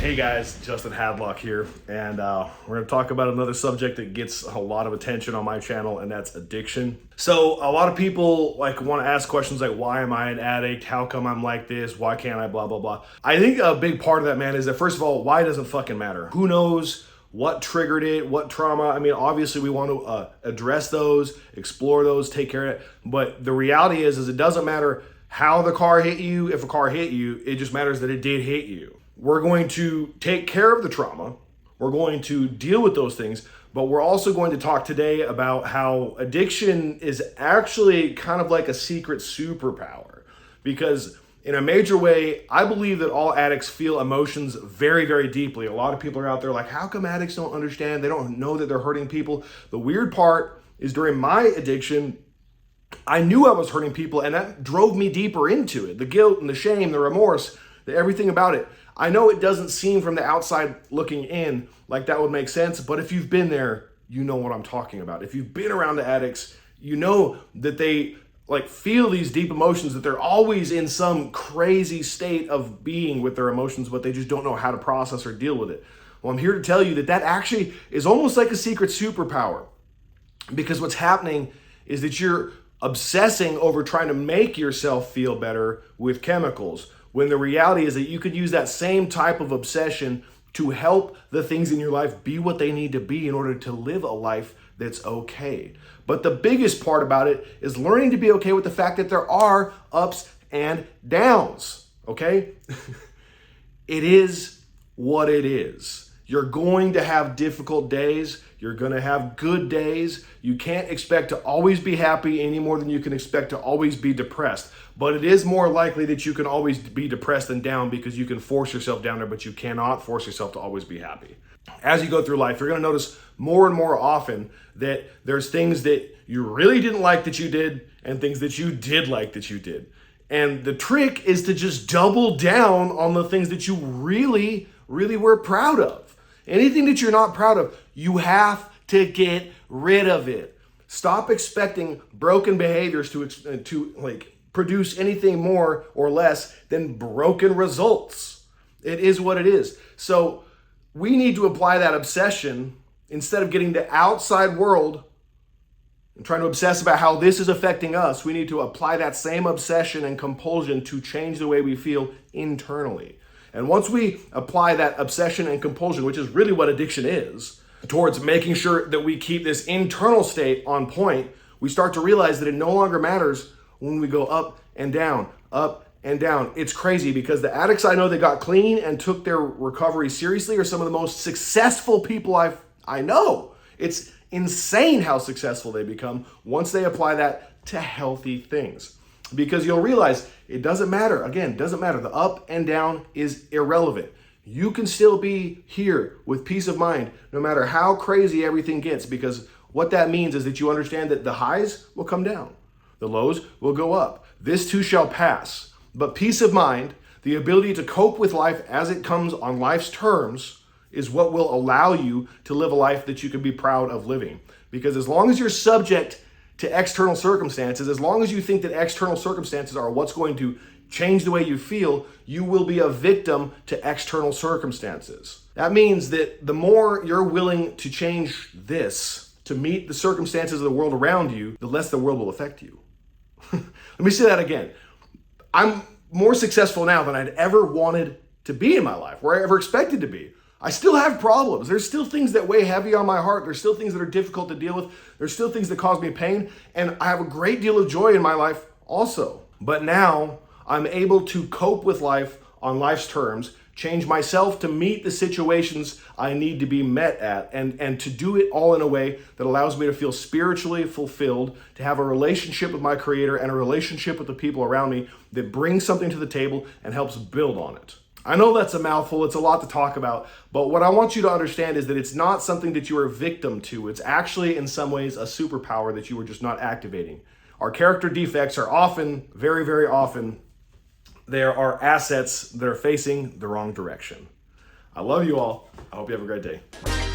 Hey guys, Justin Hadlock here, and we're going to talk about another subject that gets a lot of attention on my channel, and that's addiction. So a lot of people want to ask questions like, why am I an addict? How come I'm like this? Why can't I blah, blah, blah. I think a big part of that, man, is that first of all, why doesn't fucking matter? Who knows what triggered it, what trauma? I mean, obviously we want to address those, explore those, take care of it. But the reality is it doesn't matter how the car hit you. If a car hit you, it just matters that it did hit you. We're going to take care of the trauma. We're going to deal with those things, but we're also going to talk today about how addiction is actually kind of like a secret superpower. Because in a major way, I believe that all addicts feel emotions very, very deeply. A lot of people are out there like, how come addicts don't understand? They don't know that they're hurting people. The weird part is during my addiction, I knew I was hurting people, and that drove me deeper into it. The guilt and the shame, the remorse, everything about it. I know it doesn't seem from the outside looking in like that would make sense, but if you've been there, you know what I'm talking about. If you've been around the addicts, you know that they feel these deep emotions, that they're always in some crazy state of being with their emotions, but they just don't know how to process or deal with it. Well, I'm here to tell you that that actually is almost like a secret superpower, because what's happening is that you're obsessing over trying to make yourself feel better with chemicals, when the reality is that you could use that same type of obsession to help the things in your life be what they need to be in order to live a life that's okay. But the biggest part about it is learning to be okay with the fact that there are ups and downs, okay? It is what it is. You're going to have difficult days. You're going to have good days. You can't expect to always be happy any more than you can expect to always be depressed. But it is more likely that you can always be depressed than down, because you can force yourself down there, but you cannot force yourself to always be happy. As you go through life, you're going to notice more and more often that there's things that you really didn't like that you did and things that you did like that you did. And the trick is to just double down on the things that you really, really were proud of. Anything that you're not proud of, you have to get rid of it. Stop expecting broken behaviors to produce anything more or less than broken results. It is what it is. So we need to apply that obsession instead of getting the outside world and trying to obsess about how this is affecting us. We need to apply that same obsession and compulsion to change the way we feel internally. And once we apply that obsession and compulsion, which is really what addiction is, towards making sure that we keep this internal state on point, we start to realize that it no longer matters when we go up and down, up and down. It's crazy, because the addicts I know that got clean and took their recovery seriously are some of the most successful people I know. It's insane how successful they become once they apply that to healthy things. Because you'll realize it doesn't matter. Again, it doesn't matter. The up and down is irrelevant. You can still be here with peace of mind no matter how crazy everything gets, because what that means is that you understand that the highs will come down. The lows will go up. This too shall pass. But peace of mind, the ability to cope with life as it comes on life's terms, is what will allow you to live a life that you can be proud of living. Because as long as you're subject to external circumstances, as long as you think that external circumstances are what's going to change the way you feel, you will be a victim to external circumstances. That means that the more you're willing to change this to meet the circumstances of the world around you, the less the world will affect you. Let me say that again. I'm more successful now than I'd ever wanted to be in my life, or I ever expected to be. I still have problems. There's still things that weigh heavy on my heart. There's still things that are difficult to deal with. There's still things that cause me pain. And I have a great deal of joy in my life also. But now I'm able to cope with life on life's terms, change myself to meet the situations I need to be met at, and to do it all in a way that allows me to feel spiritually fulfilled, to have a relationship with my Creator and a relationship with the people around me that brings something to the table and helps build on it. I know that's a mouthful, it's a lot to talk about, but what I want you to understand is that it's not something that you are a victim to. It's actually, in some ways, a superpower that you are just not activating. Our character defects are often, very, very often, there are assets that are facing the wrong direction. I love you all. I hope you have a great day.